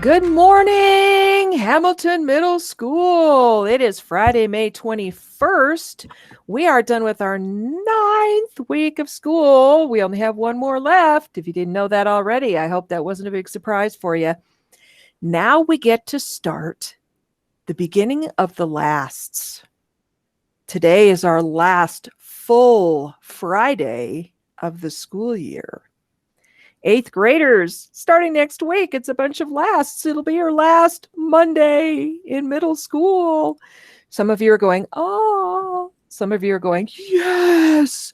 Good morning, Hamilton Middle School. It is Friday, May 21st. We are done with our 9th week of school. We only have one more left. If you didn't know that already, I hope that wasn't a big surprise for you. Now we get to start the beginning of the lasts. Today is our last full Friday of the school year. 8th graders, starting next week, it's a bunch of lasts. It'll be your last Monday in middle school. Some of you are going, oh. Some of you are going, yes.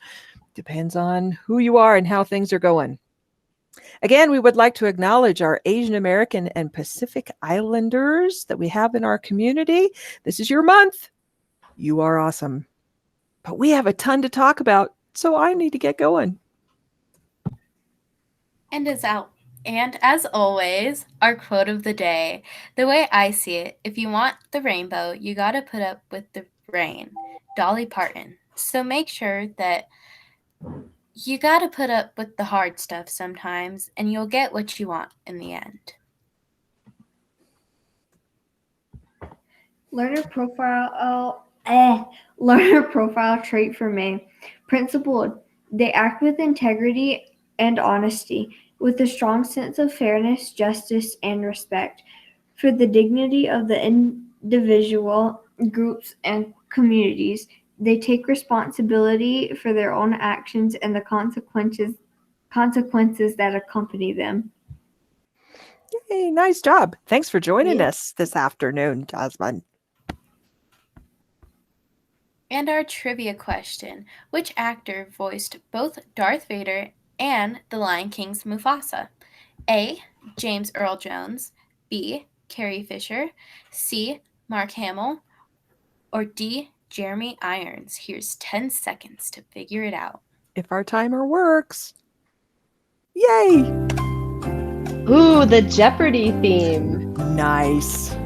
Depends on who you are and how things are going. Again, we would like to acknowledge our Asian American and Pacific Islanders that we have in our community. This is your month. You are awesome. But we have a ton to talk about, so I need to get going. And as always, our quote of the day. The way I see it, if you want the rainbow, you got to put up with the rain. Dolly Parton. So make sure that you got to put up with the hard stuff sometimes, and you'll get what you want in the end. Learner profile trait for May. Principled. They act with integrity and honesty, with a strong sense of fairness, justice, and respect for the dignity of the individual, groups, and communities. They take responsibility for their own actions and the consequences that accompany them. Hey, nice job. Thanks for joining us this afternoon, Jasmine. And our trivia question. Which actor voiced both Darth Vader and the Lion King's Mufasa? A. James Earl Jones. B. Carrie Fisher. C. Mark Hamill. Or D. Jeremy Irons. Here's 10 seconds to figure it out. If our timer works. Yay! Ooh, the Jeopardy theme. Nice.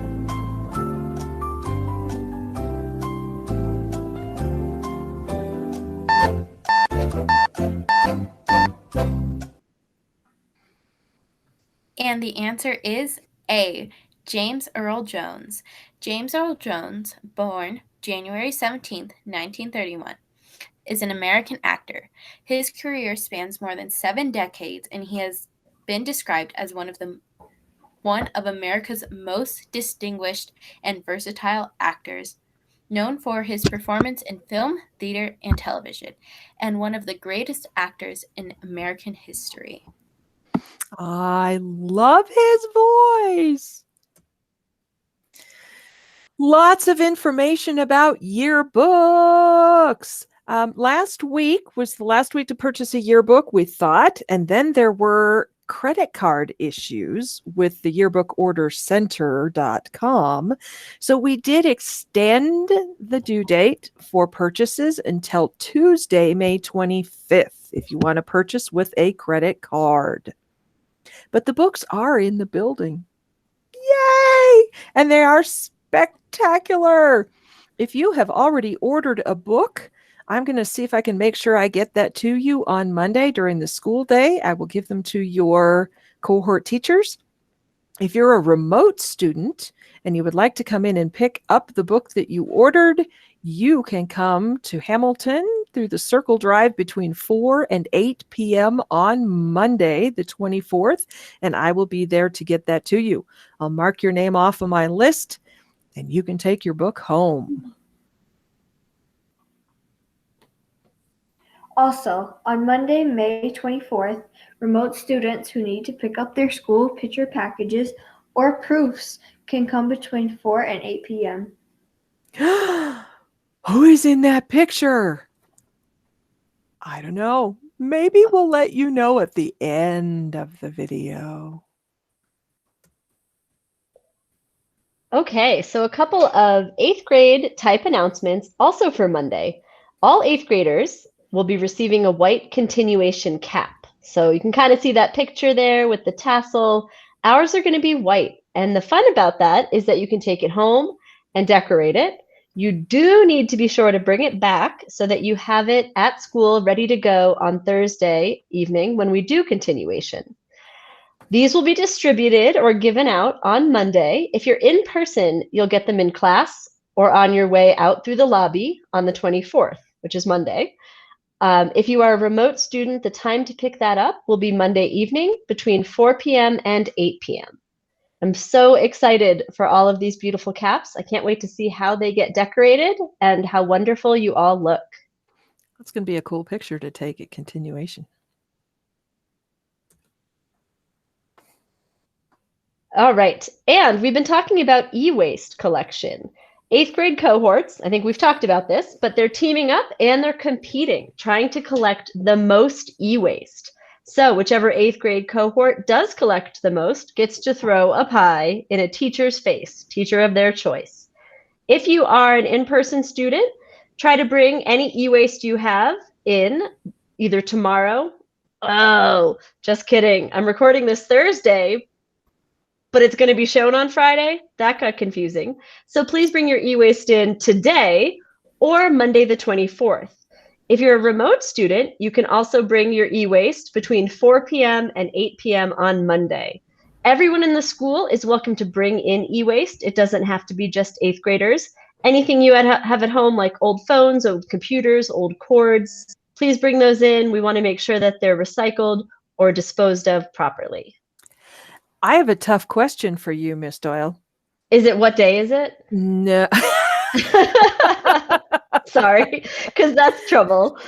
And the answer is A. James Earl Jones. James Earl Jones, born January 17th, 1931, is an American actor. His career spans more than 7 decades, and he has been described as one of America's most distinguished and versatile actors, known for his performance in film, theater, and television, and one of the greatest actors in American history. I love his voice. Lots of information about yearbooks. Last week was the last week to purchase a yearbook, we thought, and then there were credit card issues with the yearbookordercenter.com. So we did extend the due date for purchases until Tuesday, May 25th, if you want to purchase with a credit card. But the books are in the building. Yay! And they are spectacular. If you have already ordered a book, I'm going to see if I can make sure I get that to you on Monday during the school day. I will give them to your cohort teachers. If you're a remote student and you would like to come in and pick up the book that you ordered, you can come to Hamilton through the Circle Drive between 4 and 8 p.m. on Monday, the 24th, and I will be there to get that to you. I'll mark your name off of my list, and you can take your book home. Also, on Monday, May 24th, remote students who need to pick up their school picture packages or proofs can come between 4 and 8 p.m. Who is in that picture? I don't know. Maybe we'll let you know at the end of the video. Okay, so a couple of 8th grade type announcements also for Monday. All 8th graders will be receiving a white continuation cap. So you can kind of see that picture there with the tassel. Ours are going to be white. And the fun about that is that you can take it home and decorate it. You do need to be sure to bring it back so that you have it at school ready to go on Thursday evening when we do continuation. These will be distributed or given out on Monday. If you're in person, you'll get them in class or on your way out through the lobby on the 24th, which is Monday. If you are a remote student, the time to pick that up will be Monday evening between 4 p.m. and 8 p.m. I'm so excited for all of these beautiful caps. I can't wait to see how they get decorated and how wonderful you all look. That's going to be a cool picture to take at continuation. All right. And we've been talking about e-waste collection. 8th grade cohorts, I think we've talked about this, but they're teaming up and they're competing, trying to collect the most e-waste. So whichever 8th grade cohort does collect the most gets to throw a pie in a teacher's face, teacher of their choice. If you are an in-person student, try to bring any e-waste you have in either tomorrow. Oh, just kidding. I'm recording this Thursday, but it's going to be shown on Friday. That got confusing. So please bring your e-waste in today or Monday the 24th. If you're a remote student, you can also bring your e-waste between 4 p.m. and 8 p.m. on Monday. Everyone in the school is welcome to bring in e-waste. It doesn't have to be just 8th graders. Anything you have at home, like old phones, old computers, old cords, please bring those in. We want to make sure that they're recycled or disposed of properly. I have a tough question for you, Miss Doyle. Is it what day is it? No. Sorry, because that's trouble.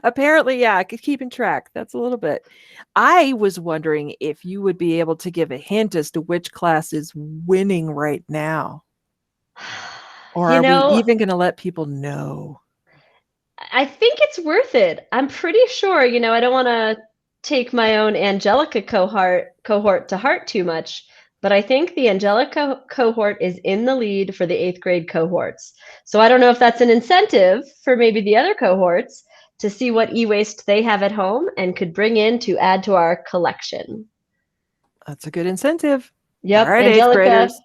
Apparently, yeah, keeping track. That's a little bit. I was wondering if you would be able to give a hint as to which class is winning right now. Or are we even going to let people know? I think it's worth it. I'm pretty sure, I don't want to take my own Angelica cohort to heart too much, but I think the Angelica cohort is in the lead for the 8th grade cohorts. So I don't know if that's an incentive for maybe the other cohorts to see what e-waste they have at home and could bring in to add to our collection. That's a good incentive. Yep, all right, Angelica. 8th graders.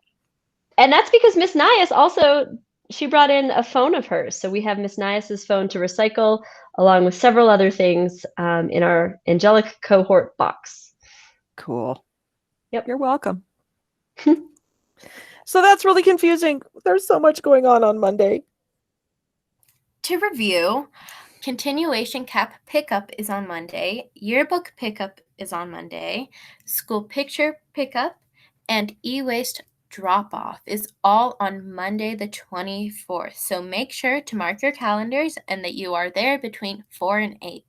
And that's because Miss Nias also, she brought in a phone of hers. So we have Miss Nias's phone to recycle along with several other things in our Angelic cohort box. Cool. Yep. You're welcome. So that's really confusing. There's so much going on Monday. To review, continuation cap pickup is on Monday, yearbook pickup is on Monday, school picture pickup, and e-waste drop-off is all on Monday the 24th. So make sure to mark your calendars and that you are there between 4 and 8.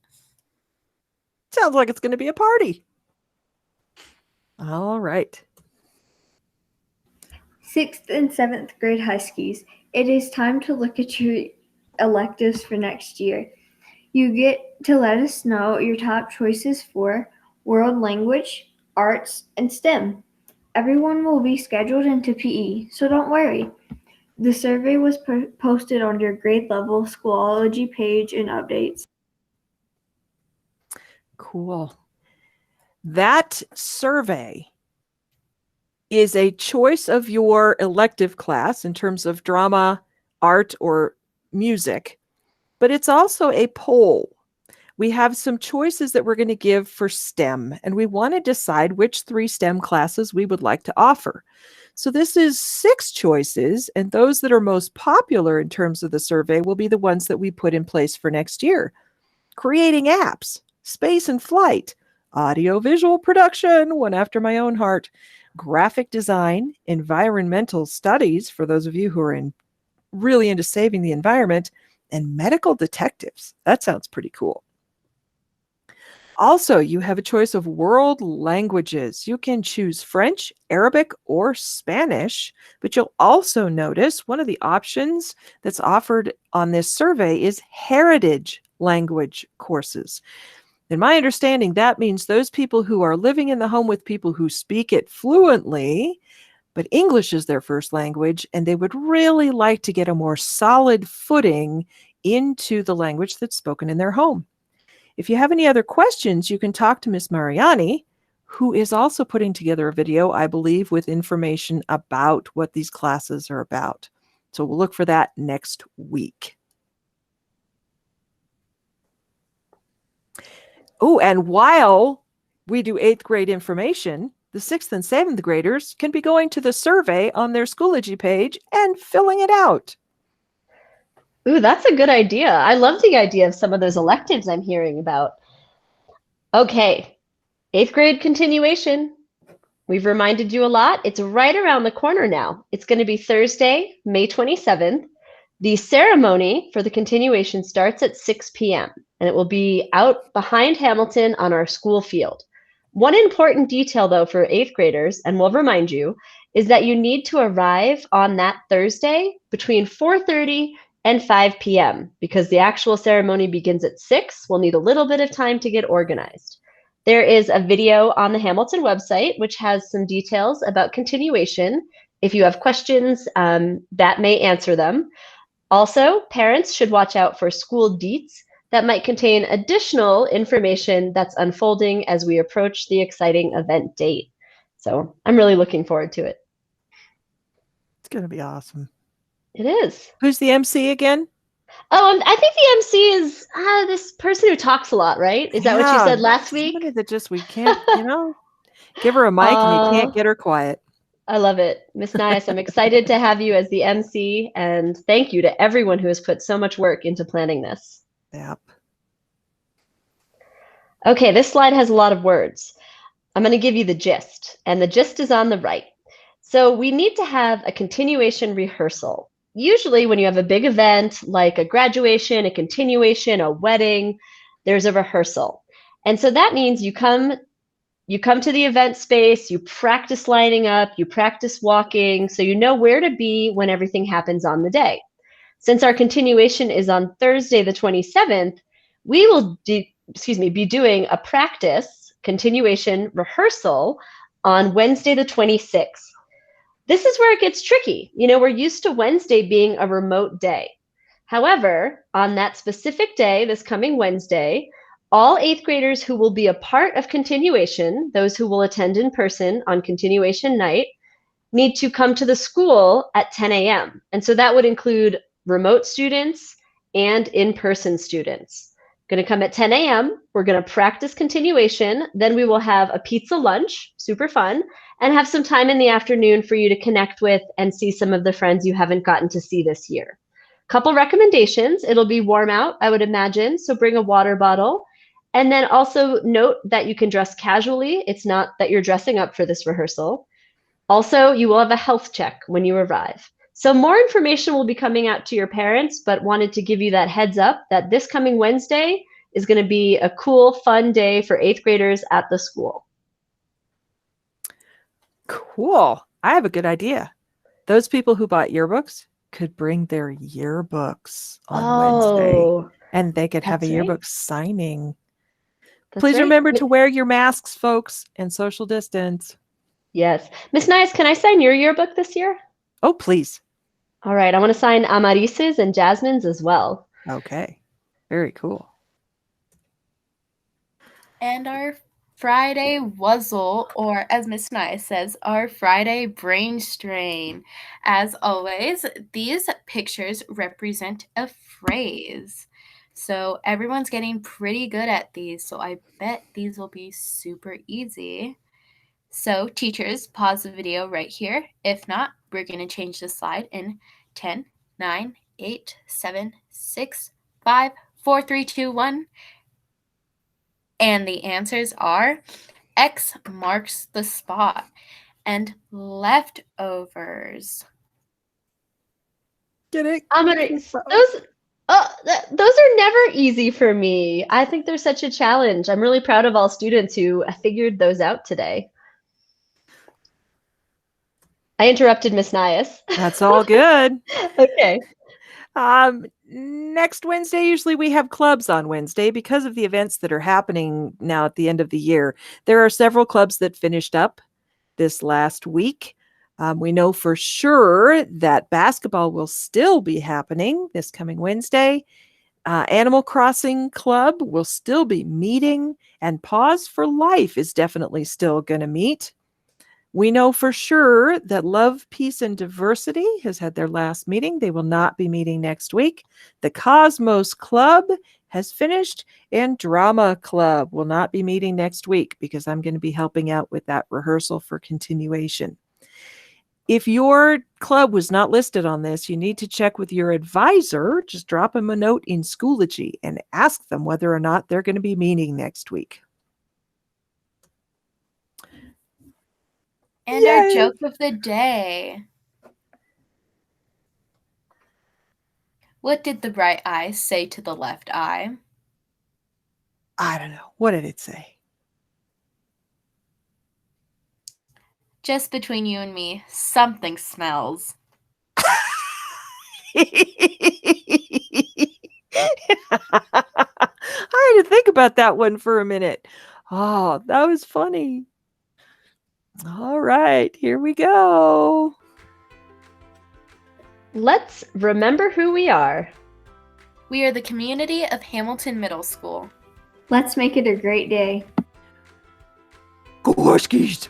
Sounds like it's going to be a party. All right. 6th and 7th grade Huskies, it is time to look at your electives for next year. You get to let us know your top choices for world language, arts, and STEM. Everyone will be scheduled into PE, so don't worry. The survey was posted on your grade level Schoology page in updates. Cool. That survey is a choice of your elective class in terms of drama, art, or music, but it's also a poll. We have some choices that we're going to give for STEM, and we want to decide which 3 STEM classes we would like to offer. So this is 6 choices, and those that are most popular in terms of the survey will be the ones that we put in place for next year. Creating apps, space and flight, audio-visual production, one after my own heart, graphic design, environmental studies, for those of you who are really into saving the environment, and medical detectives. That sounds pretty cool. Also, you have a choice of world languages. You can choose French, Arabic, or Spanish, but you'll also notice one of the options that's offered on this survey is heritage language courses. In my understanding, that means those people who are living in the home with people who speak it fluently, but English is their first language, and they would really like to get a more solid footing into the language that's spoken in their home. If you have any other questions, you can talk to Miss Mariani, who is also putting together a video, I believe, with information about what these classes are about. So we'll look for that next week. Oh, and while we do 8th grade information, the 6th and 7th graders can be going to the survey on their Schoology page and filling it out. Ooh, that's a good idea. I love the idea of some of those electives I'm hearing about. Okay, 8th grade continuation. We've reminded you a lot. It's right around the corner now. It's going to be Thursday, May 27th. The ceremony for the continuation starts at 6 p.m. and it will be out behind Hamilton on our school field. One important detail, though, for 8th graders, and we'll remind you, is that you need to arrive on that Thursday between 4:30 and 5 p.m. because the actual ceremony begins at 6. We'll need a little bit of time to get organized. There is a video on the Hamilton website which has some details about continuation. If you have questions, that may answer them. Also, parents should watch out for school deets that might contain additional information that's unfolding as we approach the exciting event date. So I'm really looking forward to it. It's going to be awesome. It is. Who's the MC again? Oh, I think the MC is this person who talks a lot, right? Is that what you said last week? Somebody that we can't, give her a mic and you can't get her quiet. I love it. Miss Nias, I'm excited to have you as the MC, and thank you to everyone who has put so much work into planning this. Yep. Okay, this slide has a lot of words. I'm going to give you the gist, and the gist is on the right. So we need to have a continuation rehearsal. Usually when you have a big event like a graduation, a continuation, a wedding, there's a rehearsal. And so that means you come to the event space, you practice lining up, you practice walking, so you know where to be when everything happens on the day. Since our continuation is on Thursday the 27th, we will be doing a practice continuation rehearsal on Wednesday the 26th. This is where it gets tricky. We're used to Wednesday being a remote day. However, on that specific day, this coming Wednesday, all 8th graders who will be a part of continuation, those who will attend in person on continuation night, need to come to the school at 10 a.m. And so that would include remote students and in-person students. Going to come at 10 a.m. We're going to practice continuation. Then we will have a pizza lunch, super fun, and have some time in the afternoon for you to connect with and see some of the friends you haven't gotten to see this year. Couple recommendations. It'll be warm out, I would imagine, so bring a water bottle. And then also note that you can dress casually. It's not that you're dressing up for this rehearsal. Also, you will have a health check when you arrive. So more information will be coming out to your parents, but wanted to give you that heads up that this coming Wednesday is going to be a cool, fun day for 8th graders at the school. Cool. I have a good idea. Those people who bought yearbooks could bring their yearbooks on Wednesday, and they could have a yearbook signing. Please remember to wear your masks, folks, and social distance. Yes. Miss Nias, can I sign your yearbook this year? Oh, please. All right. I want to sign Amaris's and Jasmine's as well. Okay. Very cool. And our Friday Wuzzle, or as Miss Nias says, our Friday brain strain. As always, these pictures represent a phrase. So everyone's getting pretty good at these, so I bet these will be super easy. So teachers, pause the video right here. If not, we're going to change the slide in 10, 9, 8, 7, 6, 5, 4, 3, 2, 1. And the answers are X marks the spot and leftovers. Get it? Those are never easy for me. I think they're such a challenge. I'm really proud of all students who figured those out today. I interrupted Miss Nias. That's all good. Okay. Next Wednesday, usually we have clubs on Wednesday because of the events that are happening now at the end of the year. There are several clubs that finished up this last week. We know for sure that basketball will still be happening this coming Wednesday. Animal Crossing Club will still be meeting, and Pause for Life is definitely still going to meet. We know for sure that Love, Peace, and Diversity has had their last meeting. They will not be meeting next week. The Cosmos Club has finished, and drama club will not be meeting next week because I'm going to be helping out with that rehearsal for continuation. If your club was not listed on this, you need to check with your advisor. Just drop them a note in Schoology and ask them whether or not they're going to be meeting next week. And our Yay. joke of the day. What did the right eye say to the left eye? I don't know. What did it say? Just between you and me, something smells. I had to think about that one for a minute. Oh, that was funny. All right, here we go. Let's remember who we are. We are the community of Hamilton Middle School. Let's make it a great day. Go Huskies!